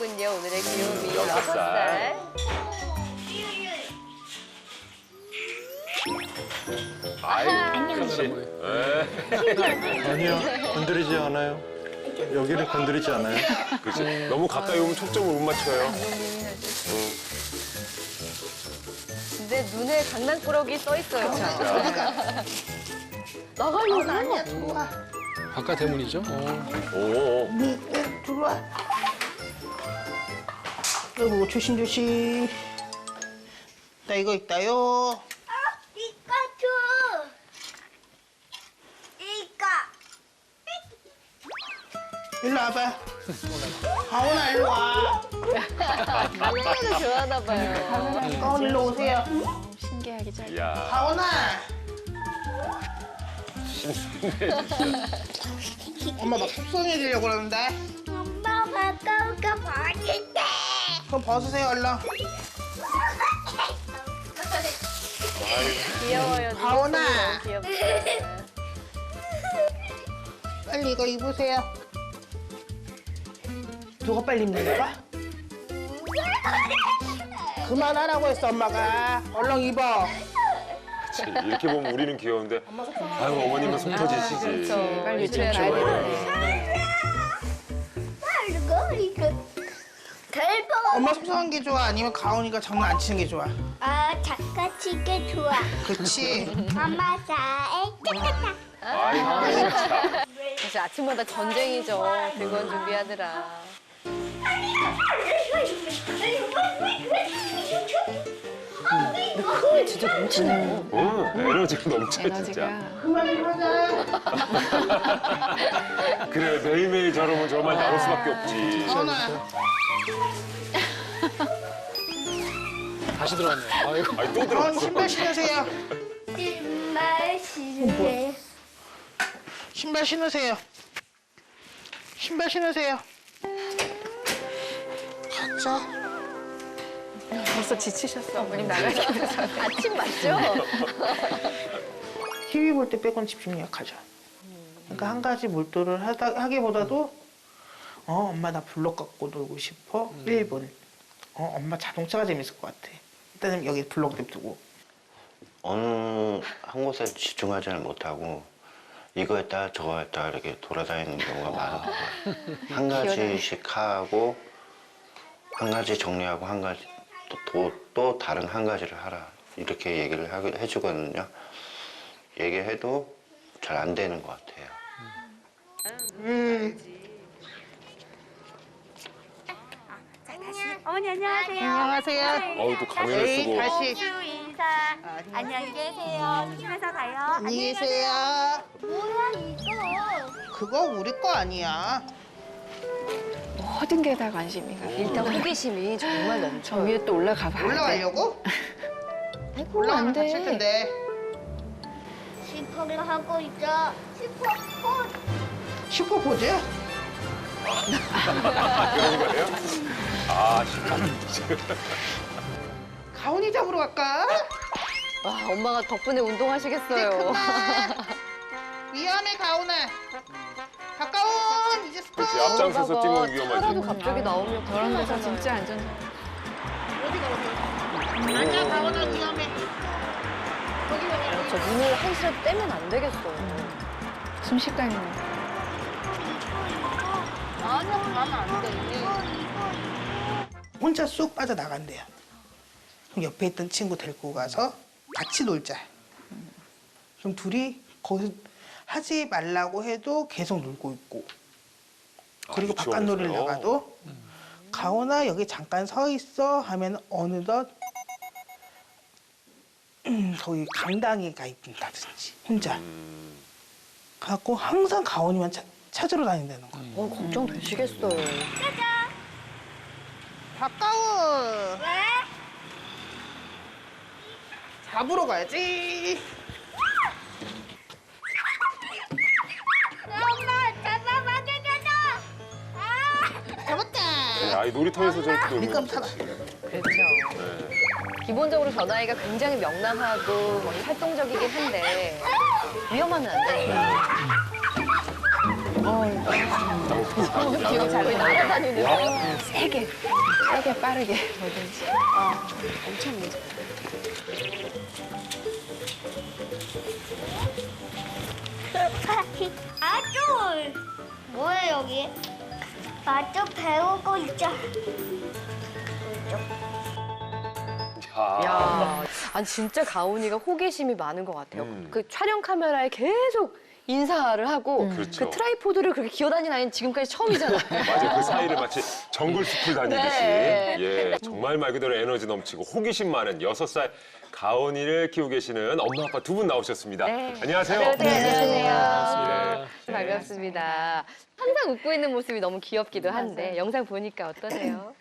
귀엽군요. 오늘의 귀요미 6살. 6살. 아이, 그렇지. 아니요, 건드리지 않아요. 여기를 건드리지 않아요. 그렇지. 너무 가까이 오면 초점을 못 맞춰요. 근데 눈에 장난꾸러기 써 있어요. 나가려고. 아니야, 들어와. 바깥 대문이죠? 오. 들어와. 아이고, 조심조심. 나 이거 있다요. 이거 줘. 이거. 일로 와봐. 가온아, 일로 와. 장난을 좋아하나 봐요. 가온, 일로 오세요. 신기하게 잘. 야, 가온아. 신기해. 엄마 막 속상해지려고 그러는데. 엄마 가까운 거 봐줄게. 그럼 벗으세요, 얼른. 귀여워요. 가온아. 너무 귀엽다. 빨리 이거 입으세요. 누가 빨리 입는 거야? 그만하라고 했어, 엄마가. 얼른 입어. 그치. 이렇게 보면 우리는 귀여운데, 아유, 어머님은 속 터지시지. 그렇죠. 빨리 요즘에 좀 아이들은 이거 덜보. 엄마 속상한 게 좋아? 아니면 가온이가 장난 안 치는 게 좋아? 아, 잠깐 치게 좋아. 그치? 엄마 사에 짝짝짝. 아이, 진짜. 사실 아침마다 전쟁이죠. 들건 준비하느라. 흥이 진짜 넘치네요. 에너지가 넘쳐, 진짜. 에너지가. 그만 이러자. 그래, 매일매일 저러면 정말 나올 수밖에 없지. 가온아. 다시 들어갔네요. 아이고. 아니, 또 가온 들어갔어. 신발 신으세요. 정말 싫은데. 신발 신으세요. 신발 신으세요. 가자. 벌써 지치셨어. 어머님 나가시기 전에. 아침 맞죠? TV 볼 때 빼곤 집중력 하죠. 그러니까 한 가지 몰두를 하기보다도 엄마 나 블록 갖고 놀고 싶어. 1분. 엄마 자동차가 재밌을 것 같아. 일단은 여기 블록 냅두고. 어느 한 곳에 집중하지는 못하고 이거 했다 저거 했다 이렇게 돌아다니는 경우가 많은 거예요. 한 가지씩 하고 한 가지 정리하고 한 가지 또 다른 한 가지를 하라 이렇게 얘기를 해주거든요. 얘기해도 잘 안 되는 것 같아요. 어머니 안녕하세요. 안녕하세요. 어우, 또 가면을 에이, 쓰고. 다시. 인사. 안녕히 계세요. 조심해서 가요. 안녕히 계세요. 뭐야 이거? 그거 우리 거 아니야. 모든 게 다 관심이 가. 일단 호기심이 정말 저 넘쳐요. 위에 또 올라가 봐야 돼. 올라가려고? 아이고, 올라가면 안 다칠 돼. 텐데. 슈퍼를 하고 있죠. 슈퍼. 슈퍼포즈야? 그런 거예요? 아, 진짜. 가온이 잡으러 갈까? 와, 엄마가 덕분에 운동하시겠어요. 그만. 위험해, 가온아. 가까운 이제 스톱. 그렇지, 앞장서서 뛰면 차라도 위험하지. 갑자기 나오면 저런 데서 진짜 안전. 아니야, 가온아 위험해. 저 눈을 한시라도 떼면 안 되겠어요. 순식간에. 아니야, 가면 안 돼. 혼자 쑥 빠져나간대요. 그럼 옆에 있던 친구 데리고 가서 같이 놀자. 그럼 둘이 거기서 하지 말라고 해도 계속 놀고 있고. 그리고 아, 바깥 놀이를 유치원에서요? 나가도 가온아 여기 잠깐 서 있어 하면 어느덧 거기 강당에 가 있다든지 혼자. 갖고 항상 가온이만 찾으러 다닌다는 거예요. 걱정되시겠어요. 가까운 왜? 잡으러 가야지. 엄마 잡아봐 주잖아. 아. 잡았다. 네, 아이, 놀이터에서 저렇게 놀면. 밀감 타라. 그렇죠. 기본적으로 저 나이가 굉장히 명랑하고 뭐 활동적이긴 한데 위험하면 안 돼요. 귀엽다. 잘 날아다니는 거. 세게 빠르게 뭐든지. 엄청 무서워. 아쫄 뭐야 여기? 아쫄 배우고 있자. 야, 아니 진짜 가온이가 호기심이 많은 것 같아요. 그 촬영 카메라에 계속 인사를 하고 그렇죠. 그 트라이포드를 그렇게 기어다니는 아이는 지금까지 처음이잖아요. 맞아요. 그 사이를 마치 정글숲을 다니듯이. 네. 예, 정말 말 그대로 에너지 넘치고 호기심 많은 6살 가온이를 키우고 계시는 엄마 아빠 두 분 나오셨습니다. 네. 안녕하세요. 안녕하세요. 네. 반갑습니다. 항상 웃고 있는 모습이 너무 귀엽기도 한데 영상 보니까 어떠세요?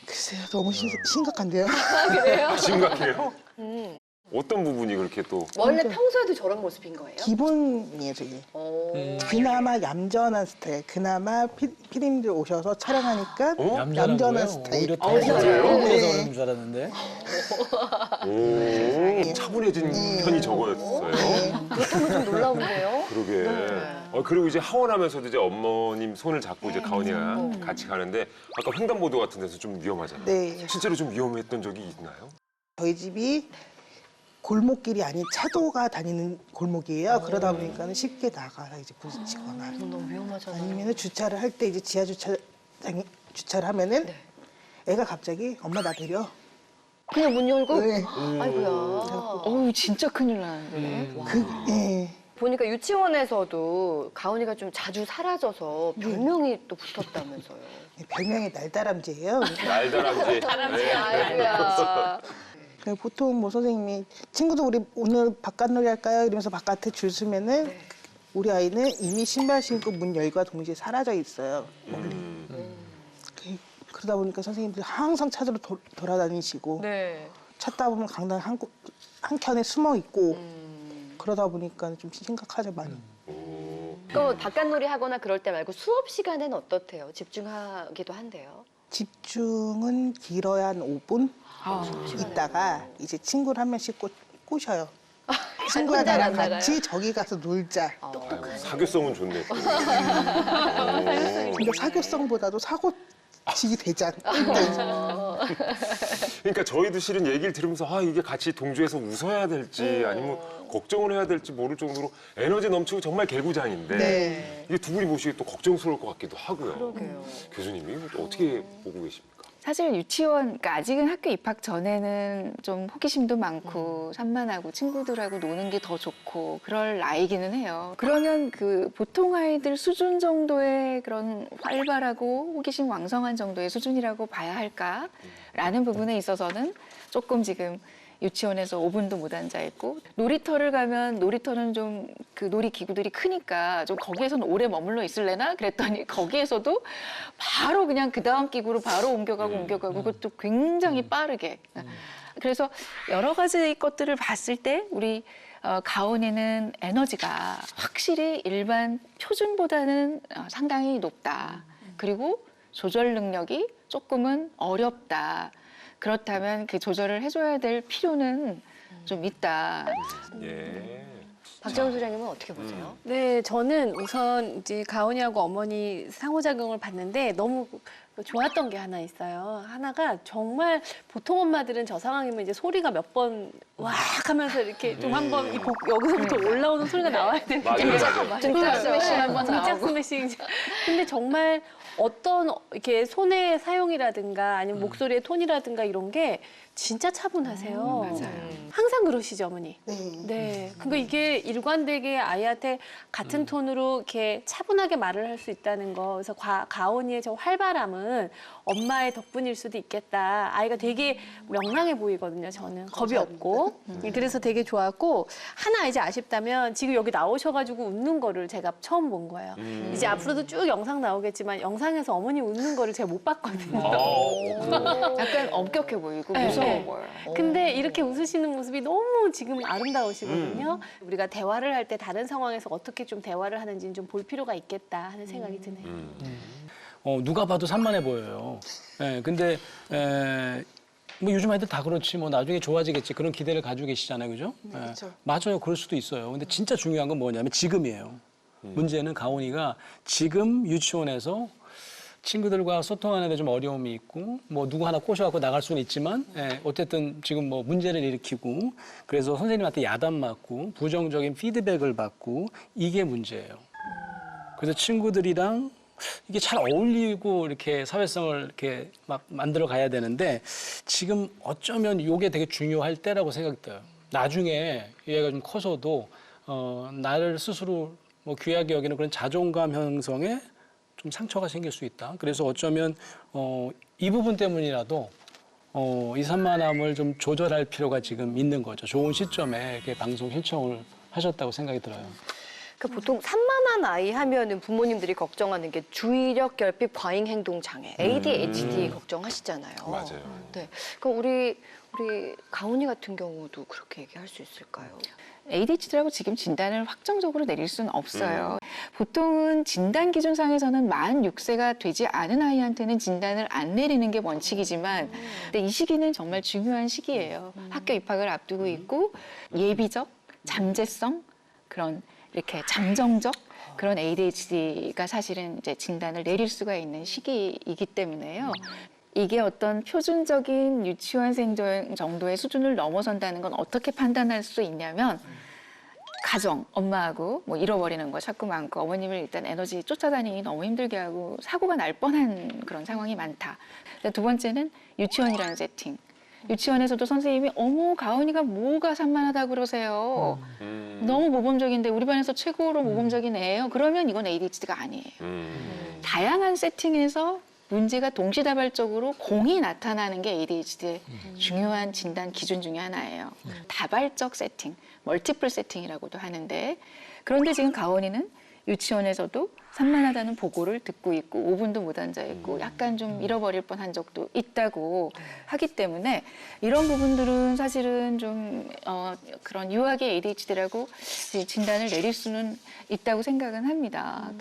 글쎄요, 너무 심각한데요. 그래요? 심각해요? 어떤 부분이 그렇게 또 원래 평소에도 저런 모습인 거예요? 기본이에요, 저게. 그나마 얌전한 스타일. 그나마 피디님들 오셔서 촬영하니까 얌전한 스타일. 오히려 더 진짜요? 그래서 그런 줄 알았는데. 차분해진 편이 적었어요. 그렇다면 좀 놀라운데요? 그러게. 그리고 이제 하원하면서도 이제 어머님 손을 잡고 이제 가온이가 같이 가는데 아까 횡단보도 같은 데서 좀 위험하잖아요. 네. 실제로 좀 위험했던 적이 있나요? 저희 집이 골목길이 아닌 차도가 다니는 골목이에요. 그러다 보니까 쉽게 나가서 이제 부딪히거나 너무 위험하잖아요. 아니면 주차를 할 때 이제 지하 주차장에 주차를 하면은 애가 갑자기 엄마 나 내려. 그냥 문 열고? 네. 아이고야. 어우 진짜 큰일 나는데. 예. 보니까 유치원에서도 가온이가 좀 자주 사라져서 별명이 또 붙었다면서요. 별명이 날다람쥐예요. 날다람쥐. 네. 아이고야. 보통 뭐 선생님이 친구들 우리 오늘 바깥놀이 할까요? 이러면서 바깥에 줄 서면은 우리 아이는 이미 신발 신고 문 열과 동시에 사라져 있어요. 그러다 보니까 선생님들이 항상 찾으러 돌아다니시고 네. 찾다 보면 강당 한켠에 숨어 있고 그러다 보니까 좀 심각하죠 많이. 그럼 바깥놀이 하거나 그럴 때 말고 수업 시간에는 어떻대요? 집중하기도 한대요. 집중은 길어야 한 5분 있다가 이제 친구를 한 명씩 꼬셔요. 친구야 혼자 나랑 나가요? 같이 저기 가서 놀자. 사교성은 좋네. 또. 근데 사교성보다도 사고치기 대장. 그러니까 저희도 실은 얘기를 들으면서 이게 같이 동조해서 웃어야 될지 아니면 걱정을 해야 될지 모를 정도로 에너지 넘치고 정말 개구장인데 네. 이게 두 분이 보시기에 또 걱정스러울 것 같기도 하고요. 그러게요. 교수님이 어떻게 보고 계십니까? 사실 유치원, 그러니까 아직은 학교 입학 전에는 좀 호기심도 많고 산만하고 친구들하고 노는 게 더 좋고 그럴 나이기는 해요. 그러면 그 보통 아이들 수준 정도의 그런 활발하고 호기심 왕성한 정도의 수준이라고 봐야 할까라는 부분에 있어서는 조금 지금 유치원에서 5분도 못 앉아 있고 놀이터를 가면 놀이터는 좀 그 놀이기구들이 크니까 좀 거기에서는 오래 머물러 있을래나 그랬더니 거기에서도 바로 그냥 그 다음 기구로 바로 옮겨가고 그것도 굉장히 빠르게 그래서 여러 가지 것들을 봤을 때 우리 가온이는 에너지가 확실히 일반 표준보다는 상당히 높다. 그리고 조절 능력이 조금은 어렵다. 그렇다면 그 조절을 해줘야 될 필요는 좀 있다. 예. 박정우 소장님은 어떻게 보세요? 네, 저는 우선 이제 가온이하고 어머니 상호작용을 봤는데 너무 좋았던 게 하나 있어요. 하나가 정말 보통 엄마들은 저 상황이면 이제 소리가 몇 번 왁 하면서 이렇게 좀 한번 여기서부터 올라오는 소리가 나와야 되는데 맞아요. 등짝 스매싱 한번 등짝 나오고. 스매싱. 근데 정말 어떤 이렇게 손의 사용이라든가 아니면 목소리의 톤이라든가 이런 게 진짜 차분하세요. 맞아요. 항상 그러시죠, 어머니? 네. 네. 그러니까 이게 일관되게 아이한테 같은 톤으로 이렇게 차분하게 말을 할 수 있다는 거. 그래서 가온이의 저 활발함은 엄마의 덕분일 수도 있겠다. 아이가 되게 명랑해 보이거든요, 저는. 겁이 없고. 그래서 되게 좋았고, 하나 이제 아쉽다면 지금 여기 나오셔가지고 웃는 거를 제가 처음 본 거예요. 이제 앞으로도 쭉 영상 나오겠지만 영상에서 어머니 웃는 거를 제가 못 봤거든요. 약간 엄격해 보이고 네, 무서워 네. 보여요. 근데 이렇게 웃으시는 모습이 너무 지금 아름다우시거든요. 우리가 대화를 할 때 다른 상황에서 어떻게 좀 대화를 하는지는 좀 볼 필요가 있겠다 하는 생각이 드네요. 누가 봐도 산만해 보여요. 예, 근데 뭐 요즘 아이들 다 그렇지 뭐 나중에 좋아지겠지 그런 기대를 가지고 계시잖아요, 그죠? 예, 그렇죠. 맞아요, 그럴 수도 있어요. 근데 진짜 중요한 건 뭐냐면 지금이에요. 문제는 가온이가 지금 유치원에서 친구들과 소통하는 데 좀 어려움이 있고 뭐 누구 하나 꼬셔갖고 나갈 수는 있지만 어쨌든 지금 뭐 문제를 일으키고 그래서 선생님한테 야단 맞고 부정적인 피드백을 받고 이게 문제예요. 그래서 친구들이랑 이게 잘 어울리고 이렇게 사회성을 이렇게 막 만들어 가야 되는데 지금 어쩌면 이게 되게 중요할 때라고 생각이 들어요. 나중에 얘가 좀 커서도 나를 스스로 뭐 귀하게 여기는 그런 자존감 형성에 좀 상처가 생길 수 있다. 그래서 어쩌면 이 부분 때문이라도 이 산만함을 좀 조절할 필요가 지금 있는 거죠. 좋은 시점에 이렇게 방송 신청을 하셨다고 생각이 들어요. 그 보통 산만한 아이 하면은 부모님들이 걱정하는 게 주의력 결핍 과잉 행동 장애 ADHD 걱정하시잖아요. 맞아요. 네. 그럼 우리 가온이 같은 경우도 그렇게 얘기할 수 있을까요? ADHD라고 지금 진단을 확정적으로 내릴 수는 없어요. 보통은 진단 기준상에서는 만 6세가 되지 않은 아이한테는 진단을 안 내리는 게 원칙이지만 근데 이 시기는 정말 중요한 시기예요. 학교 입학을 앞두고 있고 예비적, 잠재성 그런 이렇게 잠정적 그런 ADHD가 사실은 이제 진단을 내릴 수가 있는 시기이기 때문에요. 이게 어떤 표준적인 유치원생 정도의 수준을 넘어선다는 건 어떻게 판단할 수 있냐면 가정, 엄마하고 뭐 잃어버리는 거 자꾸 많고 어머님을 일단 에너지 쫓아다니기 너무 힘들게 하고 사고가 날 뻔한 그런 상황이 많다. 두 번째는 유치원이라는 세팅. 유치원에서도 선생님이 어머 가온이가 뭐가 산만하다고 그러세요. 너무 모범적인데 우리 반에서 최고로 모범적인 애예요. 그러면 이건 ADHD가 아니에요. 다양한 세팅에서 문제가 동시다발적으로 공이 나타나는 게 ADHD의 중요한 진단 기준 중에 하나예요. 다발적 세팅, 멀티플 세팅이라고도 하는데 그런데 지금 가온이는 유치원에서도 산만하다는 보고를 듣고 있고 5분도 못 앉아 있고 약간 좀 잃어버릴 뻔한 적도 있다고 하기 때문에 이런 부분들은 사실은 좀 그런 유아기 ADHD라고 진단을 내릴 수는 있다고 생각은 합니다.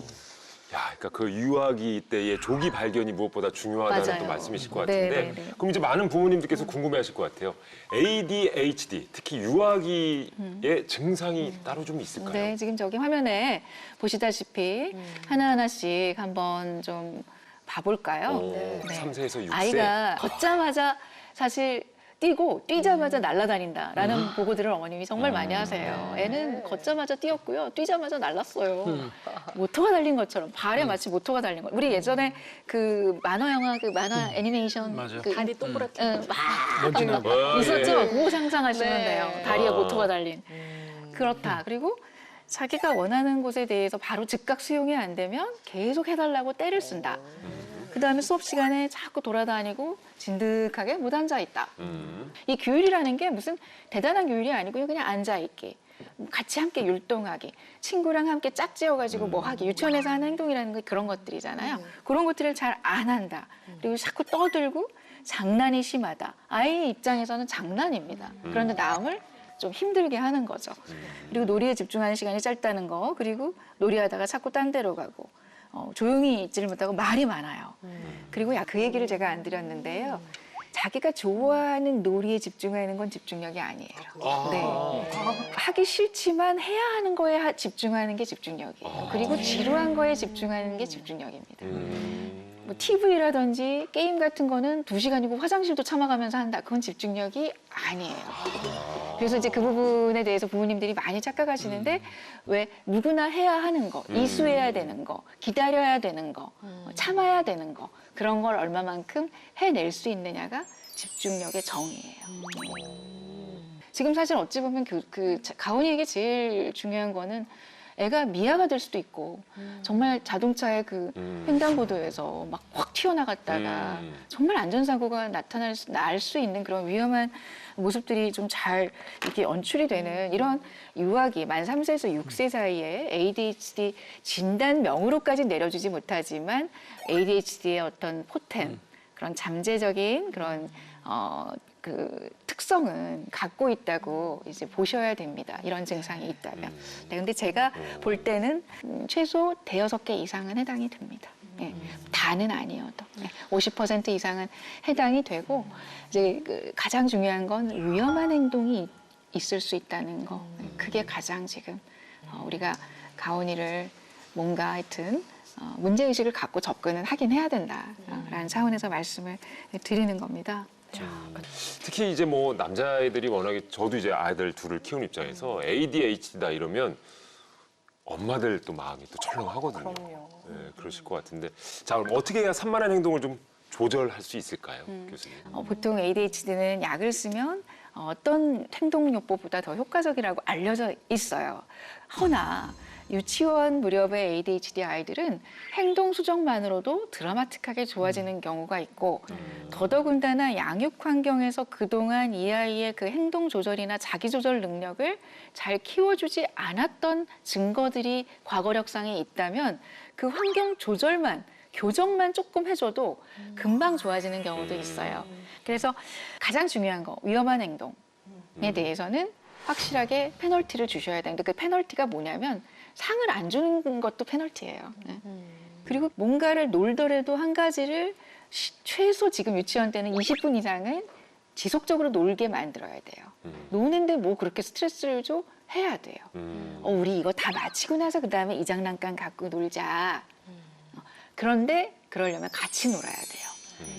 야, 그러니까 그 유아기 때의 조기 발견이 무엇보다 중요하다는 맞아요. 또 말씀이실 것 같은데 네네네. 그럼 이제 많은 부모님들께서 궁금해하실 것 같아요. ADHD, 특히 유아기의 증상이 따로 좀 있을까요? 네, 지금 저기 화면에 보시다시피 하나하나씩 한번 좀 봐볼까요? 네. 3세에서 6세. 아이가 걷자마자 사실 뛰자마자 날아다닌다라는 보고들을 어머님이 정말 많이 하세요. 애는 걷자마자 뛰었고요. 뛰자마자 날랐어요. 모터가 달린 것처럼 발에 마치 모터가 달린 거. 우리 예전에 그 만화 영화 그 만화 애니메이션 맞아요. 그 다리 동그랗게. 뭔지 막 어, 있었죠. 예. 그거 상상하시면 네. 돼요. 다리에 모터가 달린. 그렇다. 그리고 자기가 원하는 곳에 대해서 바로 즉각 수용이 안 되면 계속 해달라고 떼를 쓴다. 그다음에 수업 시간에 자꾸 돌아다니고 진득하게 못 앉아 있다. 이 규율이라는 게 무슨 대단한 규율이 아니고요. 그냥 앉아 있기. 같이 함께 율동하기. 친구랑 함께 짝지어가지고 뭐 하기. 유치원에서 하는 행동이라는 게 그런 것들이잖아요. 그런 것들을 잘 안 한다. 그리고 자꾸 떠들고 장난이 심하다. 아이 입장에서는 장난입니다. 그런데 남을 좀 힘들게 하는 거죠. 그리고 놀이에 집중하는 시간이 짧다는 거. 그리고 놀이하다가 자꾸 딴 데로 가고. 조용히 있지를 못하고 말이 많아요. 그리고 그 얘기를 제가 안 드렸는데요. 자기가 좋아하는 놀이에 집중하는 건 집중력이 아니에요. 네. 하기 싫지만 해야 하는 거에 집중하는 게 집중력이에요. 그리고 지루한 거에 집중하는 게 집중력입니다. 뭐 TV라든지 게임 같은 거는 2시간이고 화장실도 참아가면서 한다. 그건 집중력이 아니에요. 그래서 이제 그 부분에 대해서 부모님들이 많이 착각하시는데 왜 누구나 해야 하는 거, 이수해야 되는 거, 기다려야 되는 거, 참아야 되는 거 그런 걸 얼마만큼 해낼 수 있느냐가 집중력의 정의예요. 지금 사실 어찌 보면 가온이에게 제일 중요한 거는 애가 미아가 될 수도 있고 정말 자동차의 그 횡단보도에서 막 확 튀어나갔다가 정말 안전사고가 날 수 있는 그런 위험한 모습들이 좀 잘 이렇게 연출이 되는 이런 유아기 만 3세에서 6세 사이에 ADHD 진단명으로까지 내려주지 못하지만 ADHD의 어떤 포텐 그런 잠재적인 그런 그 특성은 갖고 있다고 이제 보셔야 됩니다. 이런 증상이 있다면. 네, 근데 제가 볼 때는 최소 5-6개 이상은 해당이 됩니다. 네, 다는 아니어도 50% 이상은 해당이 되고 이제 가장 중요한 건 위험한 행동이 있을 수 있다는 거. 그게 가장 지금 우리가 가온이를 뭔가 하여튼 문제의식을 갖고 접근은 하긴 해야 된다라는 차원에서 말씀을 드리는 겁니다. 특히 이제 뭐 남자애들이 워낙에 저도 이제 아이들 둘을 키우는 입장에서 ADHD다 이러면 엄마들 또 마음이 또 철렁하거든요. 네, 그러실 것 같은데 자 그럼 어떻게 해야 산만한 행동을 좀 조절할 수 있을까요, 교수님? 보통 ADHD는 약을 쓰면 어떤 행동요법보다 더 효과적이라고 알려져 있어요. 허나 유치원 무렵의 ADHD 아이들은 행동 수정만으로도 드라마틱하게 좋아지는 경우가 있고 더더군다나 양육 환경에서 그동안 이 아이의 그 행동 조절이나 자기 조절 능력을 잘 키워주지 않았던 증거들이 과거력상에 있다면 그 환경 조절만 교정만 조금 해줘도 금방 좋아지는 경우도 있어요. 그래서 가장 중요한 거 위험한 행동에 대해서는 확실하게 페널티를 주셔야 되는데 그 페널티가 뭐냐면 상을 안 주는 것도 페널티예요. 네. 그리고 뭔가를 놀더라도 한 가지를 최소 지금 유치원 때는 20분 이상은 지속적으로 놀게 만들어야 돼요. 노는데 뭐 그렇게 스트레스를 줘? 해야 돼요. 우리 이거 다 마치고 나서 그다음에 이 장난감 갖고 놀자. 그런데 그러려면 같이 놀아야 돼요.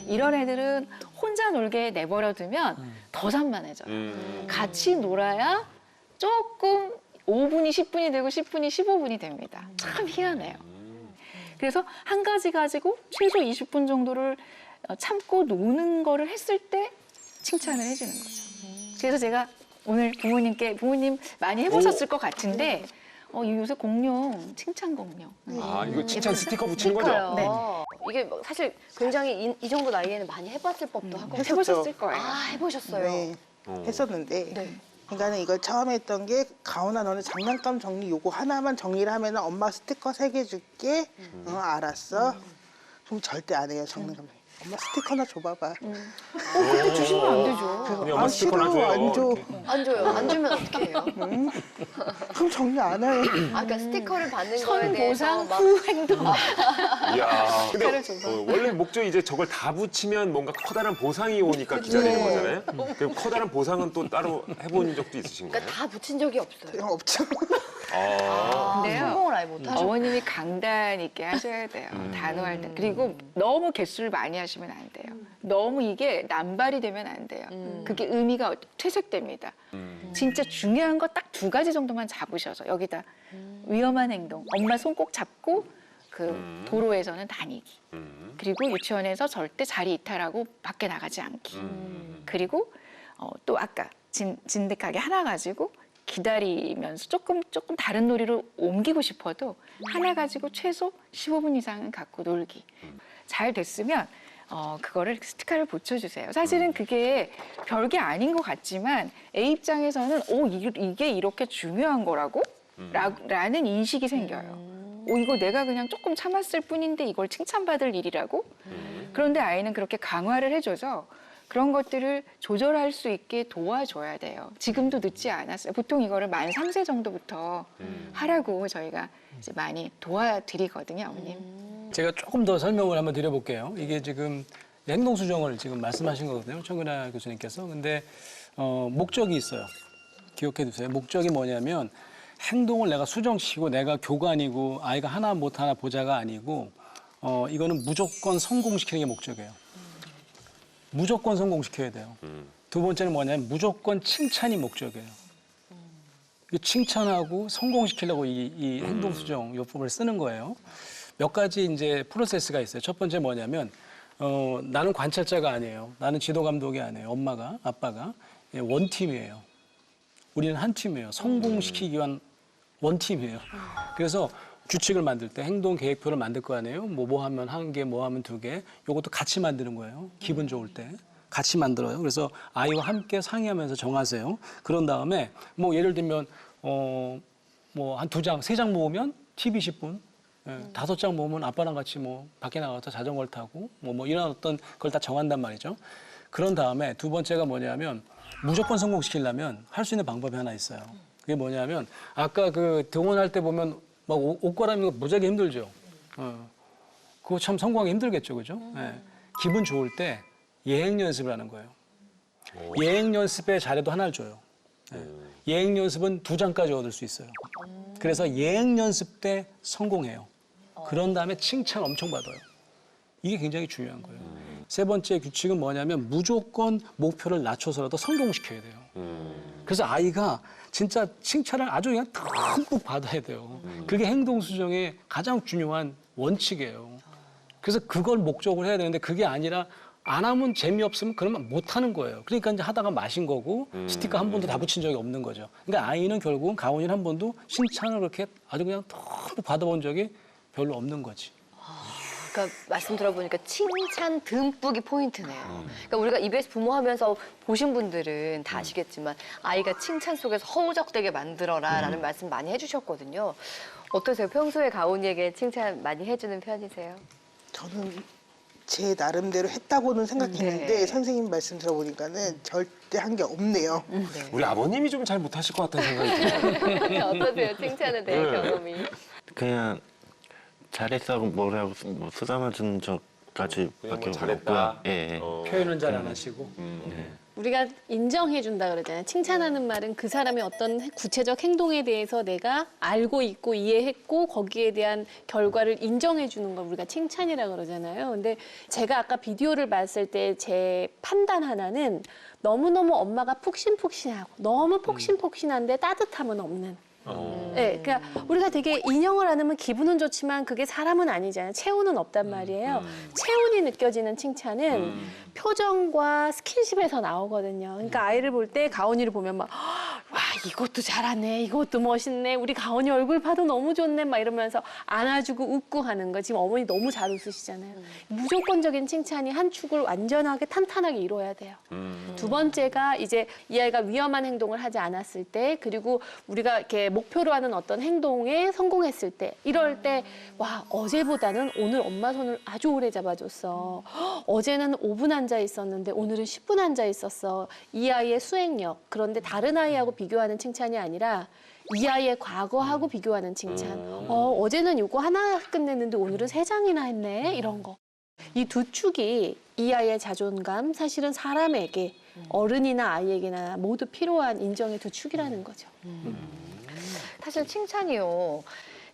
이런 애들은 혼자 놀게 내버려두면 더 산만해져요. 같이 놀아야 조금 5분이 10분이 되고 10분이 15분이 됩니다. 참 희한해요. 그래서 한 가지 가지고 최소 20분 정도를 참고 노는 거를 했을 때 칭찬을 해주는 거죠. 그래서 제가 오늘 부모님 많이 해보셨을 것 같은데 요새 공룡, 칭찬 공룡. 아 이거 칭찬 스티커 붙이는 거죠? 네. 이게 뭐 사실 굉장히 이 정도 나이에는 많이 해봤을 법도 하고. 해보셨을 거예요. 아, 해보셨어요? 네, 했었는데 네. 그러니까는 이걸 처음에 했던 게 가온아 너는 장난감 정리 요거 하나만 정리를 하면 엄마 스티커 3개 줄게. 알았어. 그럼 절대 안 해요 장난감. 엄마 스티커나 줘봐봐. 그렇게 주시면 안 되죠. 그냥 엄마 스티커나 줘요. 안 줘. 이렇게. 안 줘요. 안 주면 어떻게 해요? 그럼 정리 안 해. 아, 그러니까 스티커를 받는 거에 선 대해서 보상 막 후 행동. 이야. 근데 스티커를 줘서. 원래 목적이 이제 저걸 다 붙이면 뭔가 커다란 보상이 오니까 기다리는 거잖아요. 그럼 커다란 보상은 또 따로 해본 적도 있으신가요? 그러니까 다 붙인 적이 없어요. 그냥 없죠. 아. 근데요. 성공을 아예 못 하죠. 어머님이 강단 있게 하셔야 돼요. 단호할 때. 그리고 너무 개수를 많이 하시면 안 돼요. 너무 이게 남발이 되면 안 돼요. 그게 의미가 퇴색됩니다. 진짜 중요한 거 딱 2가지 정도만 잡으셔서 여기다 위험한 행동, 엄마 손 꼭 잡고 그 도로에서는 다니기. 그리고 유치원에서 절대 자리 이탈하고 밖에 나가지 않기. 그리고 또 아까 진득하게 하나 가지고 기다리면서 조금 다른 놀이로 옮기고 싶어도 하나 가지고 최소 15분 이상은 갖고 놀기. 잘 됐으면 그거를 스티커를 붙여주세요. 사실은 그게 별게 아닌 것 같지만 A 입장에서는 이게 이렇게 중요한 거라고? 라는 인식이 생겨요. 이거 내가 그냥 조금 참았을 뿐인데 이걸 칭찬받을 일이라고? 그런데 아이는 그렇게 강화를 해줘서 그런 것들을 조절할 수 있게 도와줘야 돼요. 지금도 늦지 않았어요. 보통 이거를 만 3세 정도부터 하라고 저희가 이제 많이 도와드리거든요, 어머님. 제가 조금 더 설명을 한번 드려볼게요. 이게 지금 행동 수정을 지금 말씀하신 거거든요, 청근아 교수님께서. 근데 목적이 있어요. 기억해 두세요. 목적이 뭐냐면 행동을 내가 수정시키고 내가 교관이고 아이가 하나 못 하나 보자가 아니고 이거는 무조건 성공시키는 게 목적이에요. 무조건 성공시켜야 돼요. 2번째는 뭐냐면 무조건 칭찬이 목적이에요. 이 칭찬하고 성공시키려고 이 행동 수정 요법을 쓰는 거예요. 몇 가지 이제 프로세스가 있어요. 첫 번째 뭐냐면 나는 관찰자가 아니에요. 나는 지도 감독이 아니에요. 엄마가 아빠가 원팀이에요. 우리는 한 팀이에요. 성공시키기 위한 원팀이에요. 그래서 규칙을 만들 때 행동 계획표를 만들 거 아니에요. 뭐 하면 1개, 뭐 하면 2개. 요것도 같이 만드는 거예요. 기분 좋을 때. 같이 만들어요. 그래서 아이와 함께 상의하면서 정하세요. 그런 다음에 뭐 예를 들면 뭐 한 2장, 3장 모으면 TV 10분. 5장 모으면 아빠랑 같이 뭐 밖에 나가서 자전거를 타고 뭐 이런 어떤 걸 다 정한단 말이죠. 그런 다음에 2번째가 뭐냐면 무조건 성공시키려면 할 수 있는 방법이 하나 있어요. 그게 뭐냐면 아까 그 등원할 때 보면 막 옷 갈아입는 거 무지하게 힘들죠. 그거 참 성공하기 힘들겠죠, 그죠? 기분 좋을 때 예행 연습을 하는 거예요. 예행 연습의 자료도 하나를 줘요. 예행 연습은 2장까지 얻을 수 있어요. 그래서 예행 연습 때 성공해요. 그런 다음에 칭찬 엄청 받아요. 이게 굉장히 중요한 거예요. 세 번째 규칙은 뭐냐면 무조건 목표를 낮춰서라도 성공시켜야 돼요. 그래서 아이가 진짜 칭찬을 아주 그냥 듬뿍 받아야 돼요. 그게 행동 수정의 가장 중요한 원칙이에요. 그래서 그걸 목적으로 해야 되는데 그게 아니라 안 하면 재미없으면 그러면 못 하는 거예요. 그러니까 이제 하다가 마신 거고 스티커 한 번도 다 붙인 적이 없는 거죠. 그러니까 아이는 결국은 가온이는 한 번도 칭찬을 그렇게 아주 그냥 듬뿍 받아본 적이 별로 없는 거지. 그러니까 말씀 들어보니까 칭찬 듬뿍이 포인트네요. 그러니까 우리가 EBS 부모 하면서 보신 분들은 다 아시겠지만 아이가 칭찬 속에서 허우적대게 만들어라라는 말씀 많이 해주셨거든요. 어떠세요? 평소에 가온이에게 칭찬 많이 해주는 편이세요? 저는 제 나름대로 했다고는 생각했는데 네. 선생님 말씀 들어보니까는 절대 한 게 없네요. 우리 아버님이 좀 잘 못하실 것 같다는 생각이 들어요. 어떠세요? 칭찬에 대한 네. 경험이? 그냥 잘했어 뭐라고 뭐 쓰다만 주는 적까지 그냥 밖에 뭐 잘했다. 없고요. 예, 예. 표현은 잘 안 하시고. 우리가 인정해준다 그러잖아요. 칭찬하는 말은 그 사람의 어떤 구체적 행동에 대해서 내가 알고 있고 이해했고 거기에 대한 결과를 인정해주는 걸 우리가 칭찬이라 그러잖아요. 근데 제가 아까 비디오를 봤을 때 제 판단 하나는 너무너무 엄마가 푹신푹신하고 너무 폭신폭신한데 따뜻함은 없는. 네, 그러니까 우리가 되게 인형을 안 하면 기분은 좋지만 그게 사람은 아니잖아요. 체온은 없단 말이에요. 체온이 느껴지는 칭찬은 표정과 스킨십에서 나오거든요. 그러니까 아이를 볼 때 가온이를 보면 막 와, 이것도 잘하네, 이것도 멋있네, 우리 가온이 얼굴 봐도 너무 좋네 막 이러면서 안아주고 웃고 하는 거. 지금 어머니 너무 잘 웃으시잖아요. 무조건적인 칭찬이 한 축을 완전하게 탄탄하게 이루어야 돼요. 두 번째가 이제 이 아이가 위험한 행동을 하지 않았을 때, 그리고 우리가 이렇게 목표로 하는 어떤 행동에 성공했을 때, 이럴 때 와, 어제보다는 오늘 엄마 손을 아주 오래 잡아줬어. 어제는 5분 앉아 있었는데 오늘은 10분 앉아 있었어. 이 아이의 수행력. 그런데 다른 아이하고 비교하는 칭찬이 아니라 이 아이의 과거하고 비교하는 칭찬. 어제는 이거 하나 끝냈는데 오늘은 3장이나 했네. 이런 거. 이 두 축이 이 아이의 자존감, 사실은 사람에게, 어른이나 아이에게나 모두 필요한 인정의 두 축이라는 거죠. 사실 칭찬이요.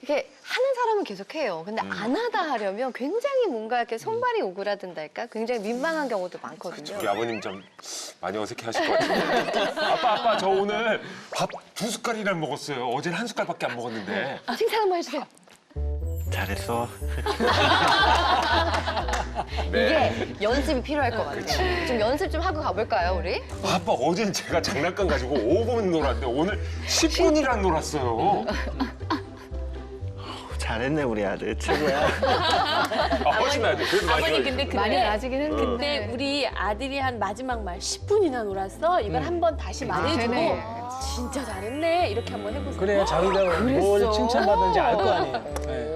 이렇게 하는 사람은 계속해요. 근데 안 하다 하려면 굉장히 뭔가 이렇게 손발이 오그라든달까? 굉장히 민망한 경우도 많거든요. 우리 아버님 좀 많이 어색해하실 것 같은데. 아빠 저 오늘 밥 2숟갈이나 먹었어요. 어제는 1숟갈밖에 안 먹었는데. 칭찬 한번 해주세요. 잘했어. 이게 연습이 필요할 것 같아요. 좀 연습 좀 하고 가볼까요, 우리? 아빠 어제는 제가 장난감 가지고 5분 놀았는데 오늘 10분이나 놀았어요. 잘했네 우리 아들 최고야. 훨씬 나지. 그래도 많이 아버님 좋아요. 근데 많이 나아지긴 했는데. 근데 우리 아들이 한 마지막 말 10분이나 놀았어. 이걸 한번 다시 말해주고 되네. 진짜 잘했네 이렇게 한번 해보세요. 그래야 자기가 뭘 칭찬받는지 알 거 아니에요. 네.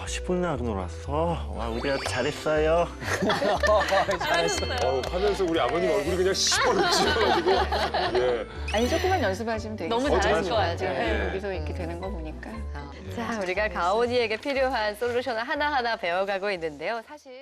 10분이나 놀았어. 와 우리 아들 잘했어요. 잘했어요. 하면서 우리 아버님 얼굴이 그냥 시뻘겋지가지고 예. 아니 조금만 연습하시면 되겠어요. 너무 잘하실 것 같아요. 네, 여기서 이렇게 되는 거 보니까. 자, 우리가 가온이에게 필요한 솔루션을 하나하나 배워가고 있는데요. 사실